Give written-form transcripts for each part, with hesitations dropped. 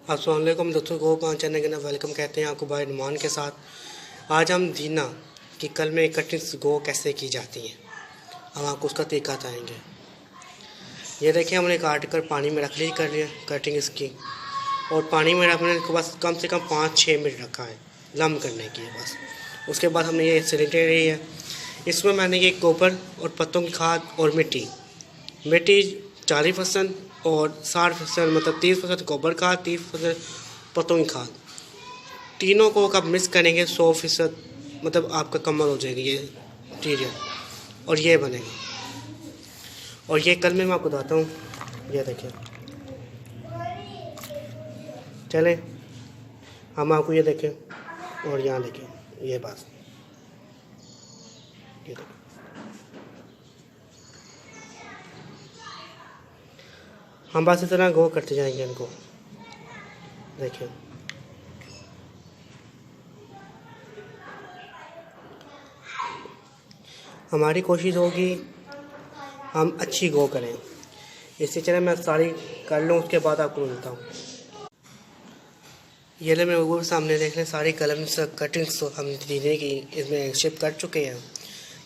अस्सलाम वालेकुम दोस्तों को पाँच चैनल के अंदर वेलकम कहते हैं आपको भाई नुमान के साथ। आज हम दीना की कल में कटिंग्स गो कैसे की जाती हैं हम आपको उसका तरीका बताएंगे। ये देखिए हमने काट कर पानी में रख ली कर लिया कटिंग इसकी, और पानी में रखने के बस कम से कम 5-6 मिनट रखा है लम करने की बस। उसके बाद हमने ये सिलेंडर रही है, इसमें मैंने ये गोबर और पत्तों की खाद और मिट्टी 40% और 60% मतलब 30% गोबर खाद 30% पत्तों की खाद, तीनों को कब मिक्स करेंगे 100% मतलब आपका कमल हो जाएगी ये मटीरियल और ये बनेगा। और ये कल मैं आपको बताता हूँ, ये देखिए चले हम आपको ये देखें और यहाँ देखें ये बात, ये देखें हम बस इस तरह गो करते जाएंगे इनको। देखिए हमारी कोशिश होगी हम अच्छी गो करें, इससे चले मैं सारी कर लूँ उसके बाद आपको मिलता हूँ। ये ले मैं वो सामने देख लें सारी कलम्स कटिंग्स हम धीरे की इसमें शिप कर चुके हैं,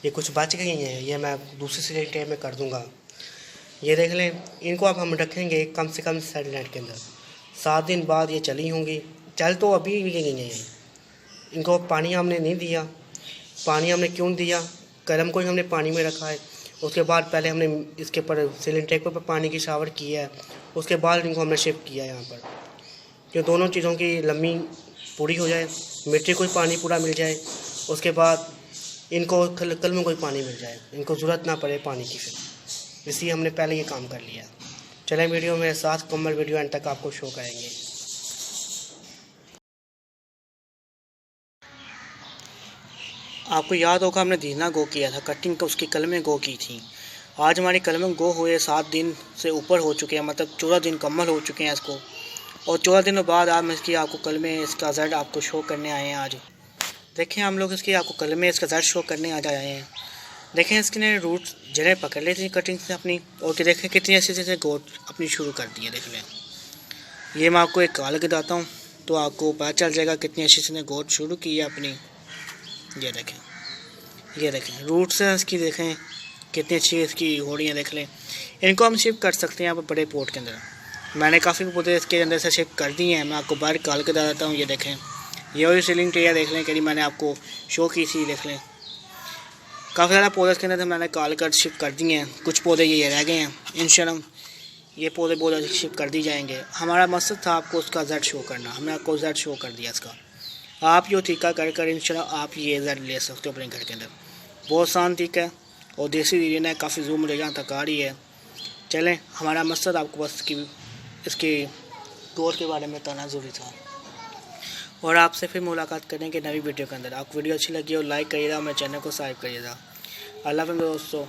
ये कुछ बच गई हैं ये मैं दूसरी सिलेंडर में कर दूँगा। ये देख लें इनको अब हम रखेंगे कम से कम सेटेलाइट के अंदर, 7 दिन बाद ये चली होंगी। चल तो अभी भी गई हैं, इनको पानी हमने नहीं दिया। पानी हमने क्यों दिया, कलम को ही हमने पानी में रखा है, उसके बाद पहले हमने इसके ऊपर सिलेंडर के ऊपर पानी की शावर किया है, उसके बाद इनको हमने शिफ्ट किया है यहाँ पर, कि दोनों चीज़ों की लम्बी पूरी हो जाए, मिट्टी को पानी पूरा मिल जाए, उसके बाद इनको कल में कोई पानी मिल जाए, इनको ज़रूरत ना पड़े पानी की। फिर इसलिए हमने पहले ये काम कर लिया। चलें वीडियो मेरे साथ कमल वीडियो एंड तक आपको शो करेंगे। आपको याद होगा हमने दीना गो किया था, कटिंग को उसकी कलमें गो की थी। आज हमारी कलमें गो हुए 7 दिन से ऊपर हो चुके हैं, मतलब 14 दिन कमल हो चुके हैं इसको, और 14 दिनों बाद आप इसकी आपको कलमें इसका रिजल्ट आपको शो करने आए हैं। आज देखें हम लोग इसकी आपको कलमें इसका रिजल्ट शो करने आ जाए हैं। देखें इसके रूट्स जड़ें पकड़ ली थी कटिंग से अपनी, और कि देखें कितनी अच्छे से गोट अपनी शुरू कर दी है। देख लें ये मैं आपको एक काल के बताता हूँ तो आपको पता चल जाएगा कितनी अच्छी से गोट शुरू की है अपनी। ये देखें रूट्स हैं इसकी, देखें कितनी अच्छी इसकी हो रही हैं। देख लें इनको हम शिफ्ट कर सकते हैं यहाँ पर बड़े पोर्ट के अंदर। मैंने काफ़ी पौधे इसके अंदर से शिफ्ट कर दिए हैं, मैं आपको बाहर काल के बताता हूँ। ये देखें ये वही सीलिंग ट्रे देख लें कहीं मैंने आपको शो की थी। देख लें काफ़ी ज़्यादा पौधे इसके अंदर मैंने काल कर शिफ्ट कर दिए हैं, कुछ पौधे ये रह गए हैं। इंशाल्लाह ये पौधे बहुत शिफ्ट कर दी जाएंगे। हमारा मकसद था आपको उसका रिजल्ट शो करना, हमने आपको रिजल्ट शो कर दिया इसका। आप यो तरीका कर इंशाल्लाह आप ये रिजल्ट ले सकते हो अपने घर के अंदर। बहुत आसान तरीका है और देसी दीना है, काफ़ी जूम मुझे यहाँ तक आ रही है। चलें हमारा मकसद आपको बस इसके गोर के बारे में बताना ज़रूरी था, और आपसे फिर मुलाकात करेंगे नई वीडियो के अंदर। आपको वीडियो अच्छी लगी हो लाइक करिएगा, मेरे चैनल को सब्सक्राइब करिएगा। अल्लाह हाफ़िज़ दोस्तों।